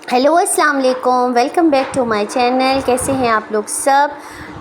Hello अस्सलाम वालेकुम, welcome back to my channel. कैसे हैं आप लोग सब।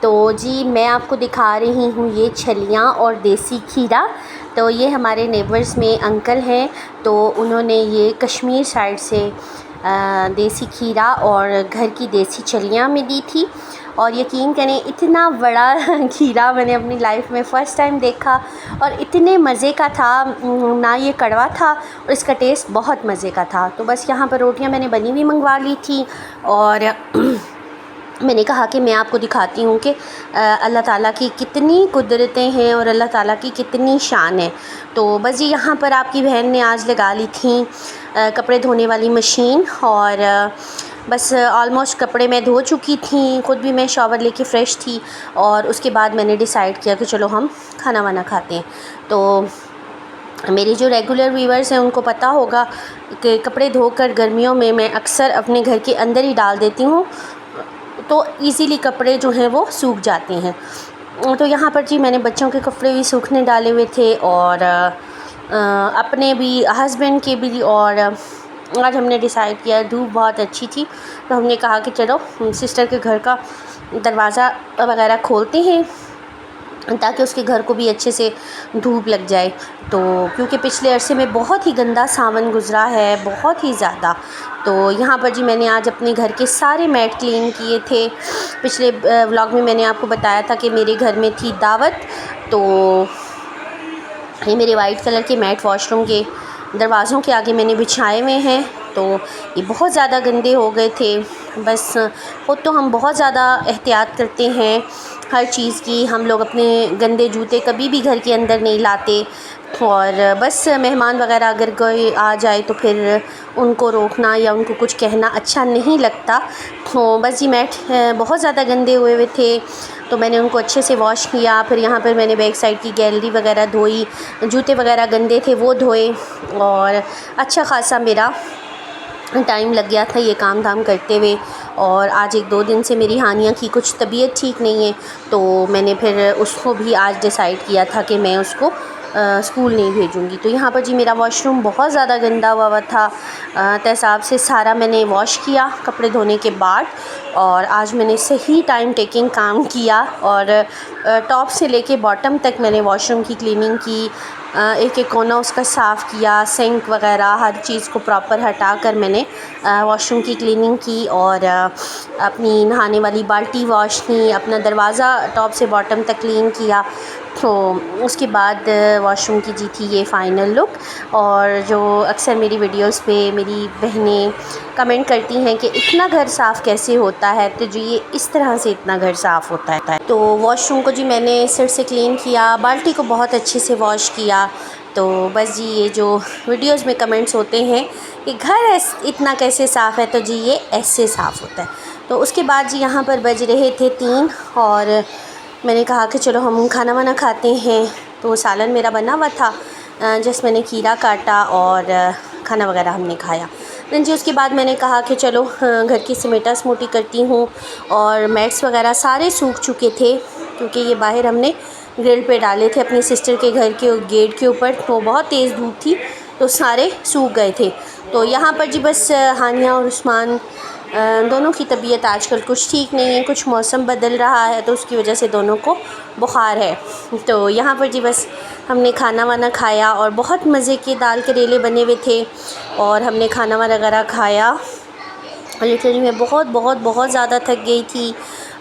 तो जी मैं आपको दिखा रही हूँ ये छलियाँ और देसी खीरा। तो ये हमारे नेबर्स में अंकल हैं, तो उन्होंने ये कश्मीर साइड से देसी खीरा और घर की देसी छलियाँ में दी थी। और यकीन करें इतना बड़ा खीरा मैंने अपनी लाइफ में फ़र्स्ट टाइम देखा और इतने मज़े का था। ना ये कड़वा था और इसका टेस्ट बहुत मज़े का था। तो बस यहाँ पर रोटियाँ मैंने बनी हुई मंगवा ली थी और मैंने कहा कि मैं आपको दिखाती हूँ कि अल्लाह ताला की कितनी कुदरतें हैं और अल्लाह ताला की कितनी शान है। तो बस ये यहाँ पर आपकी बहन ने आज लगा ली थी कपड़े धोने वाली मशीन और बस ऑलमोस्ट कपड़े मैं धो चुकी थी, ख़ुद भी मैं शॉवर लेके फ़्रेश थी। और उसके बाद मैंने डिसाइड किया कि चलो हम खाना वाना खाते हैं। तो मेरे जो रेगुलर व्यूअर्स हैं उनको पता होगा कि कपड़े धोकर गर्मियों में मैं अक्सर अपने घर के अंदर ही डाल देती हूँ, तो इजीली कपड़े जो हैं वो सूख जाते हैं। तो यहाँ पर जी मैंने बच्चों के कपड़े भी सूखने डाले हुए थे और अपने भी, हस्बैंड के भी। और आज हमने डिसाइड किया, धूप बहुत अच्छी थी तो हमने कहा कि चलो सिस्टर के घर का दरवाज़ा वगैरह खोलते हैं ताकि उसके घर को भी अच्छे से धूप लग जाए। तो क्योंकि पिछले अरसे में बहुत ही गंदा सावन गुज़रा है, बहुत ही ज़्यादा। तो यहाँ पर जी मैंने आज अपने घर के सारे मैट क्लीन किए थे। पिछले व्लॉग में मैंने आपको बताया था कि मेरे घर में थी दावत, तो ये मेरे वाइट कलर के मैट वॉशरूम के दरवाज़ों के आगे मैंने बिछाए हुए हैं। तो ये बहुत ज़्यादा गंदे हो गए थे। बस ख़ुद तो हम बहुत ज़्यादा एहतियात करते हैं हर चीज़ की। हम लोग अपने गंदे जूते कभी भी घर के अंदर नहीं लाते और बस मेहमान वगैरह अगर कोई आ जाए तो फिर उनको रोकना या उनको कुछ कहना अच्छा नहीं लगता। तो बस ये मैट बहुत ज़्यादा गंदे हुए हुए थे, तो मैंने उनको अच्छे से वॉश किया। फिर यहाँ पर मैंने बैक साइड की गैलरी वगैरह धोई, जूते वगैरह गंदे थे वो धोए और अच्छा ख़ासा मेरा टाइम लग गया था ये काम धाम करते हुए। और आज 1-2 दिन से मेरी हानिया की कुछ तबीयत ठीक नहीं है, तो मैंने फिर उसको भी आज डिसाइड किया था कि मैं उसको स्कूल नहीं भेजूँगी। तो यहाँ पर जी मेरा वॉशरूम बहुत ज़्यादा गंदा हुआ था। तेज़ाब से सारा मैंने वॉश किया कपड़े धोने के बाद। और आज मैंने सही टाइम टेकिंग काम किया और टॉप से लेके बॉटम तक मैंने वॉशरूम की क्लीनिंग की। एक एक कोना उसका साफ़ किया, सिंक वगैरह हर चीज़ को प्रॉपर हटा कर मैंने वॉशरूम की क्लीनिंग की और अपनी नहाने वाली बाल्टी वॉश की, अपना दरवाज़ा टॉप से बॉटम तक क्लीन किया। तो उसके बाद वॉशरूम की जी थी ये फ़ाइनल लुक। और जो अक्सर मेरी वीडियोस पे मेरी बहनें कमेंट करती हैं कि इतना घर साफ़ कैसे होता है, तो जी ये इस तरह से इतना घर साफ़ होता है। तो वॉशरूम को जी मैंने सिर से क्लीन किया, बाल्टी को बहुत अच्छे से वॉश किया। तो बस जी ये जो वीडियोस में कमेंट्स होते हैं कि घर इतना कैसे साफ़ है, तो जी ये ऐसे साफ़ होता है। तो उसके बाद जी यहाँ पर बज रहे थे 3 और मैंने कहा कि चलो हम खाना वाना खाते हैं। तो सालन मेरा बना हुआ था, जस्ट मैंने खीरा काटा और खाना वगैरह हमने खाया। देन जी उसके बाद मैंने कहा कि चलो घर की समेटा समूटी करती हूँ। और मैट्स वगैरह सारे सूख चुके थे क्योंकि ये बाहर हमने ग्रिल पे डाले थे अपनी सिस्टर के घर के गेट के ऊपर, तो बहुत तेज़ धूप थी तो सारे सूख गए थे। तो यहाँ पर जी बस हानिया और उस्मान दोनों की तबीयत आजकल कुछ ठीक नहीं है, कुछ मौसम बदल रहा है तो उसकी वजह से दोनों को बुखार है। तो यहाँ पर जी बस हमने खाना वाना खाया और बहुत मज़े के दाल करेले बने हुए थे और हमने खाना वाना वगैरह खाया। लिटरली मैं बहुत बहुत बहुत ज़्यादा थक गई थी।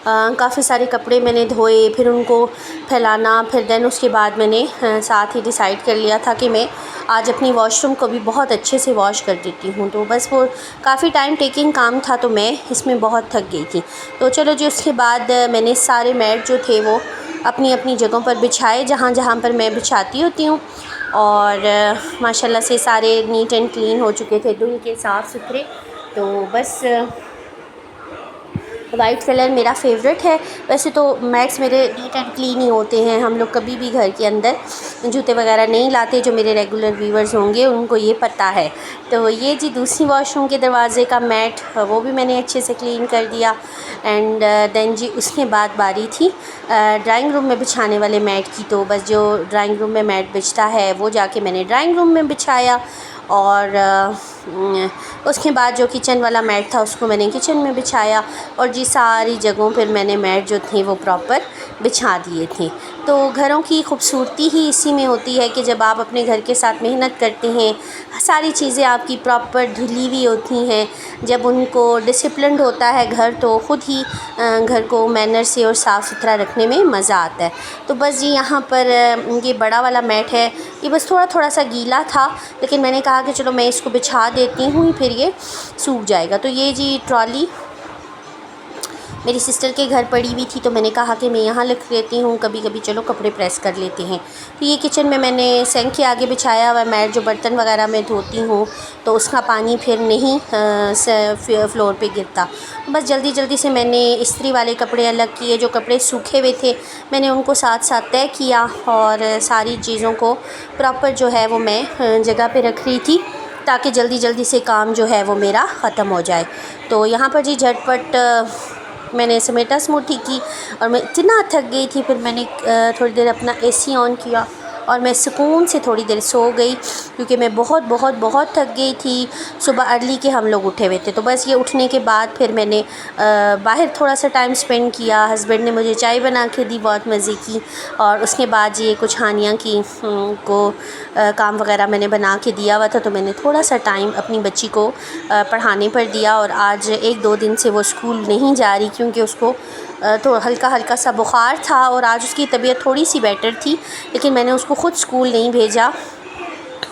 काफ़ी सारे कपड़े मैंने धोए, फिर उनको फैलाना, फिर देन उसके बाद मैंने साथ ही डिसाइड कर लिया था कि मैं आज अपनी वॉशरूम को भी बहुत अच्छे से वॉश कर देती हूँ। तो बस वो काफ़ी टाइम टेकिंग काम था तो मैं इसमें बहुत थक गई थी। तो चलो जी उसके बाद मैंने सारे मैट जो थे वो अपनी अपनी जगहों पर बिछाए जहाँ जहाँ पर मैं बिछाती होती हूँ। और माशाल्लाह से सारे नीट एंड क्लीन हो चुके थे, धुल के साफ़ सुथरे। तो बस वाइट कलर मेरा फेवरेट है। वैसे तो मैट्स मेरे नीट एंड क्लीन ही होते हैं, हम लोग कभी भी घर के अंदर जूते वगैरह नहीं लाते। जो मेरे रेगुलर व्यूवर्स होंगे उनको ये पता है। तो ये जी दूसरी वॉशरूम के दरवाज़े का मैट, वो भी मैंने अच्छे से क्लीन कर दिया। एंड देन जी उसके बाद बारी थी ड्राइंग रूम में बिछाने वाले मैट की। तो बस जो ड्राइंग रूम में मैट बिछता है वो जाके मैंने ड्राइंग रूम में बिछाया। और उसके बाद जो किचन वाला मैट था उसको मैंने किचन में बिछाया और जी सारी जगहों पर मैंने मैट जो थे वो प्रॉपर बिछा दिए थे। तो घरों की खूबसूरती ही इसी में होती है कि जब आप अपने घर के साथ मेहनत करते हैं, सारी चीज़ें आपकी प्रॉपर धुली हुई होती हैं, जब उनको डिसिप्लिन्ड होता है घर, तो ख़ुद ही घर को मैनर से और साफ़ सुथरा रखने में मज़ा आता है। तो बस जी यहाँ पर ये बड़ा वाला मैट है, ये बस थोड़ा थोड़ा सा गीला था, लेकिन मैंने कहा कि चलो मैं इसको बिछा देती हूँ, फिर ये सूख जाएगा। तो ये जी ट्रॉली मेरी सिस्टर के घर पड़ी हुई थी, तो मैंने कहा कि मैं यहाँ रख लेती हूँ, कभी कभी चलो कपड़े प्रेस कर लेते हैं। तो ये किचन में मैंने सिंक के आगे बिछाया हुआ मैट, जो बर्तन वगैरह मैं धोती हूँ तो उसका पानी फिर नहीं फ्लोर पे गिरता। बस जल्दी जल्दी से मैंने इस्त्री वाले कपड़े अलग किए, जो कपड़े सूखे हुए थे मैंने उनको साथ साथ तय किया और सारी चीज़ों को प्रॉपर जो है वो मैं जगह पे रख रही थी, ताकि जल्दी जल्दी से काम जो है वो मेरा ख़त्म हो जाए। तो यहाँ पर जी झटपट मैंने समेटा समूटी की और मैं इतना थक गई थी, फिर मैंने थोड़ी देर अपना एसी ऑन किया और मैं सुकून से थोड़ी देर सो गई, क्योंकि मैं बहुत बहुत बहुत थक गई थी। सुबह अर्ली के हम लोग उठे हुए थे, तो बस ये उठने के बाद फिर मैंने बाहर थोड़ा सा टाइम स्पेंड किया। हस्बैंड ने मुझे चाय बना के दी बहुत मज़े की, और उसके बाद ये कुछ हानिया की को काम वगैरह मैंने बना के दिया हुआ था, तो मैंने थोड़ा सा टाइम अपनी बच्ची को पढ़ाने पर दिया। और आज 1-2 दिन से वो स्कूल नहीं जा रही, क्योंकि उसको तो हल्का हल्का सा बुखार था और आज उसकी तबीयत थोड़ी सी बेटर थी, लेकिन मैंने उसको ख़ुद स्कूल नहीं भेजा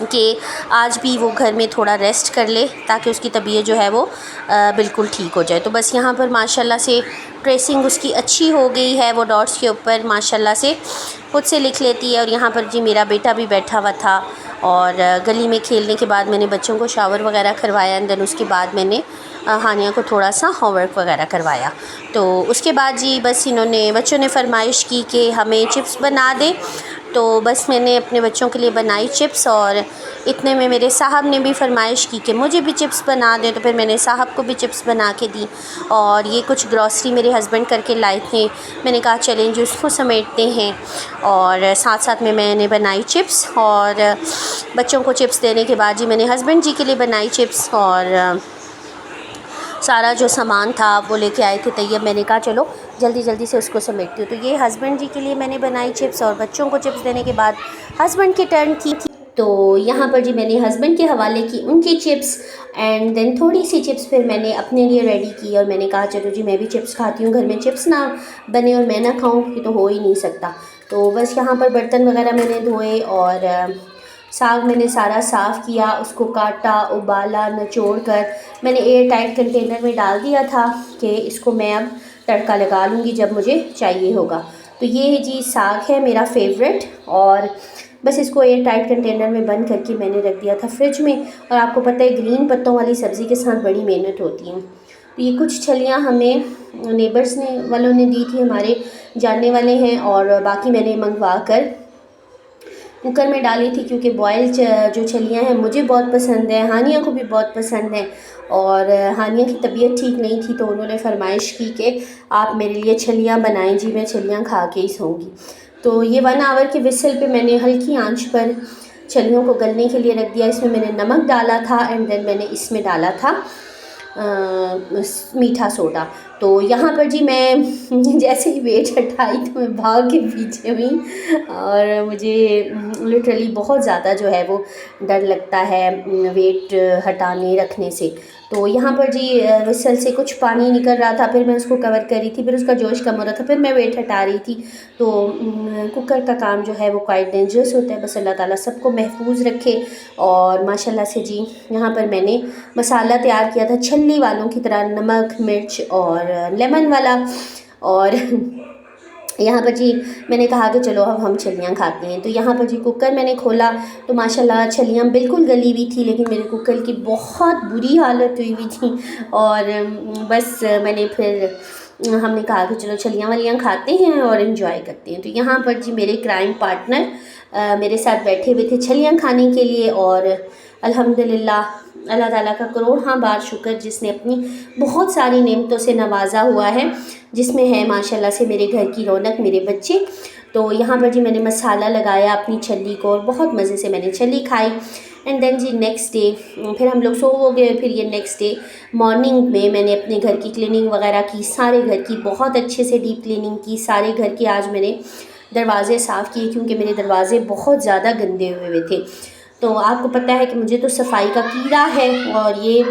कि आज भी वो घर में थोड़ा रेस्ट कर ले, ताकि उसकी तबीयत जो है वो बिल्कुल ठीक हो जाए। तो बस यहाँ पर माशाल्लाह से ट्रेसिंग उसकी अच्छी हो गई है, वो डॉट्स के ऊपर माशाल्लाह से खुद से लिख लेती है। और यहाँ पर जी मेरा बेटा भी बैठा हुआ था, और गली में खेलने के बाद मैंने बच्चों को शावर वगैरह करवाया, एंड देन उसके बाद मैंने हानिया को थोड़ा सा होमवर्क वगैरह करवाया। तो उसके बाद जी बस बच्चों ने फरमाइश की कि हमें चिप्स बना दे, तो बस मैंने अपने बच्चों के लिए बनाई चिप्स, और इतने में मेरे साहब ने भी फरमाइश की कि मुझे भी चिप्स बना दें, तो फिर मैंने साहब को भी चिप्स बना के दी। और ये कुछ ग्रॉसरी मेरे हस्बैंड करके लाए थे, मैंने कहा चलें जी उसको समेटते हैं, और साथ साथ में मैंने बनाई चिप्स। और बच्चों को चिप्स देने के बाद जी मैंने हस्बैंड जी के लिए बनाई चिप्स, और सारा जो सामान था वो लेके आए थे तैयब। मैंने कहा चलो जल्दी जल्दी से उसको समेटती हूँ। तो ये हस्बैंड जी के लिए मैंने बनाई चिप्स, और बच्चों को चिप्स देने के बाद हस्बैंड की टर्न थी। तो यहाँ पर जी मैंने हस्बैंड के हवाले की उनकी चिप्स, एंड देन थोड़ी सी चिप्स फिर मैंने अपने लिए रेडी की, और मैंने कहा चलो जी मैं भी चिप्स खाती हूँ, घर में चिप्स ना बने और मैं ना खाऊँ ये तो हो ही नहीं सकता। तो बस यहाँ पर बर्तन वगैरह मैंने धोए, और साग मैंने सारा साफ़ किया, उसको काटा, उबाला, निचोड़ कर मैंने एयर टाइट कंटेनर में डाल दिया था कि इसको मैं अब तड़का लगा लूँगी जब मुझे चाहिए होगा। तो ये जी साग है मेरा फेवरेट, और बस इसको एयर टाइट कंटेनर में बंद करके मैंने रख दिया था फ्रिज में। और आपको पता है ग्रीन पत्तों वाली सब्ज़ी के साथ बड़ी मेहनत होती है। तो ये कुछ छलियाँ हमें नेबर्स वालों ने दी थी, हमारे जानने वाले हैं, और बाकी मैंने मंगवा कर कुकर में डाली थी, क्योंकि बॉयल जो छलियाँ हैं मुझे बहुत पसंद है, हानिया को भी बहुत पसंद है। और हानिया की तबीयत ठीक नहीं थी, तो उन्होंने फरमाइश की कि आप मेरे लिए छलियाँ बनाएं जी, मैं छलियाँ खा के ही सोऊंगी। तो ये 1 आवर के विसल पे मैंने हल्की आंच पर छलियों को गलने के लिए रख दिया। इसमें मैंने नमक डाला था, एंड देन मैंने इसमें डाला था मीठा सोडा। तो यहाँ पर जी मैं जैसे ही वेट हटाई तो मैं भाग के पीछे हुई, और मुझे लिटरली बहुत ज़्यादा जो है वो डर लगता है वेट हटाने रखने से। तो यहाँ पर जी विसल से कुछ पानी निकल रहा था, फिर मैं उसको कवर कर रही थी, फिर उसका जोश कम हो रहा था, फिर मैं वेट हटा रही थी। तो कुकर का काम जो है वो क्वाइट डेंजरस होता है, बस अल्लाह ताला सबको महफूज रखे। और माशाल्लाह से जी यहाँ पर मैंने मसाला तैयार किया था छल्ली वालों की तरह, नमक, मिर्च और लेमन वाला। और यहाँ पर जी मैंने कहा कि चलो अब हम छलियाँ खाते हैं। तो यहाँ पर जी कुकर मैंने खोला तो माशाल्लाह छलियाँ बिल्कुल गली हुई थी, लेकिन मेरे कुकर की बहुत बुरी हालत हुई थी। और बस मैंने फिर हमने कहा कि चलो छलियाँ वालियाँ खाते हैं और इन्जॉय करते हैं। तो यहाँ पर जी मेरे क्राइम पार्टनर मेरे साथ बैठे हुए थे छलियाँ खाने के लिए, और अल्हम्दुलिल्लाह अल्लाह ताला का करोड़ बार शुक्र जिसने अपनी बहुत सारी नेमतों से नवाजा हुआ है, जिसमें है माशाल्लाह से मेरे घर की रौनक, मेरे बच्चे। तो यहाँ पर जी मैंने मसाला लगाया अपनी छल्ली को और बहुत मज़े से मैंने छल्ली खाई। एंड देन जी नेक्स्ट डे फिर हम लोग सो हो गए। फिर ये नेक्स्ट डे मॉर्निंग में मैंने अपने घर की क्लीनिंग वगैरह की, सारे घर की बहुत अच्छे से डीप क्लीनिंग की। सारे घर के आज मैंने दरवाज़े साफ़ किए क्योंकि मेरे दरवाज़े बहुत ज़्यादा गंदे हुए थे। तो आपको पता है कि मुझे तो सफाई का कीड़ा है, और ये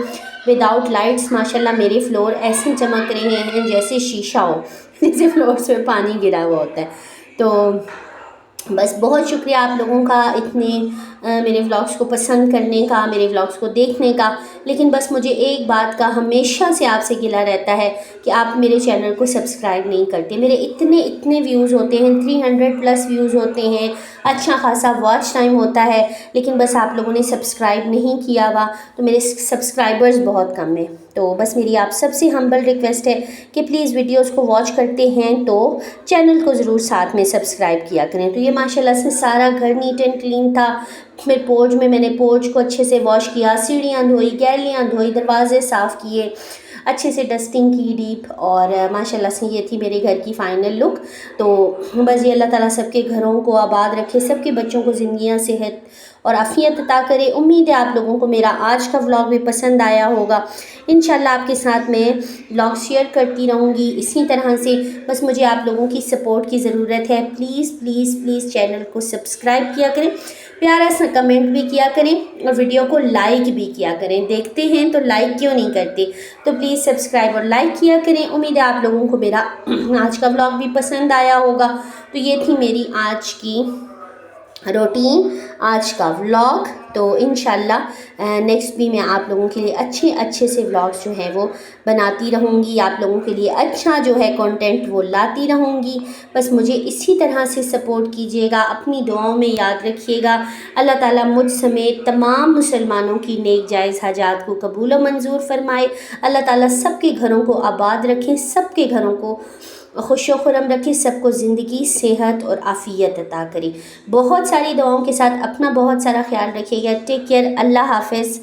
विदाउट लाइट्स माशाल्लाह मेरे फ्लोर ऐसे चमक रहे हैं जैसे शीशा हो, जैसे फ्लोर्स में पानी गिरा हुआ होता है। तो बस बहुत शुक्रिया आप लोगों का इतने मेरे व्लॉग्स को पसंद करने का, मेरे व्लॉग्स को देखने का। लेकिन बस मुझे एक बात का हमेशा से आपसे गिला रहता है कि आप मेरे चैनल को सब्सक्राइब नहीं करते। मेरे इतने व्यूज़ होते हैं, 300 प्लस व्यूज़ होते हैं, अच्छा खासा वॉच टाइम होता है, लेकिन बस आप लोगों ने सब्सक्राइब नहीं किया हुआ। तो मेरे सब्सक्राइबर्स बहुत कम हैं। तो बस मेरी आप सबसे हम्बल रिक्वेस्ट है कि प्लीज़ वीडियोस को वॉच करते हैं तो चैनल को ज़रूर साथ में सब्सक्राइब किया करें। तो ये माशाल्लाह से सारा घर नीट एंड क्लीन था। फिर पोर्च में मैंने पोर्च को अच्छे से वॉश किया, सीढ़ियाँ धोई, गैलरियाँ धोई, दरवाजे साफ़ किए, अच्छे से डस्टिंग की डीप, और माशाल्लाह से ये थी मेरे घर की फ़ाइनल लुक। तो बस ये अल्लाह ताला सबके घरों को आबाद रखे, सबके बच्चों को ज़िंदगियाँ, सेहत और आफ़ियत अता करे। उम्मीद है आप लोगों को मेरा आज का व्लॉग भी पसंद आया होगा। इंशाल्लाह आपके साथ मैं व्लॉग शेयर करती रहूँगी इसी तरह से। बस मुझे आप लोगों की सपोर्ट की ज़रूरत है। प्लीज़ प्लीज़ प्लीज़ चैनल को सब्सक्राइब किया करें, प्यारा सा कमेंट भी किया करें, और वीडियो को लाइक भी किया करें। देखते हैं तो लाइक क्यों नहीं करते, तो प्लीज़ सब्सक्राइब और लाइक किया करें। उम्मीद है आप लोगों को मेरा आज का व्लॉग भी पसंद आया होगा। तो ये थी मेरी आज की रूटीन, आज का व्लॉग। तो इंशाल्लाह नेक्स्ट भी मैं आप लोगों के लिए अच्छे से व्लॉग्स जो है वो बनाती रहूँगी, आप लोगों के लिए अच्छा जो है कंटेंट वो लाती रहूँगी। बस मुझे इसी तरह से सपोर्ट कीजिएगा, अपनी दुआओं में याद रखिएगा। अल्लाह ताला मुझ समेत तमाम मुसलमानों की नेक जायज़ हाजात को कबूल व मंजूर फरमाए। अल्लाह ताला सबके घरों को आबाद रखें, सबके घरों को खुश व खुरम रखे, सबको ज़िंदगी, सेहत और आफ़ियत अता करे। बहुत सारी दुआओं के साथ अपना बहुत सारा ख्याल रखिएगा। टेक केयर, अल्लाह हाफ़िज़।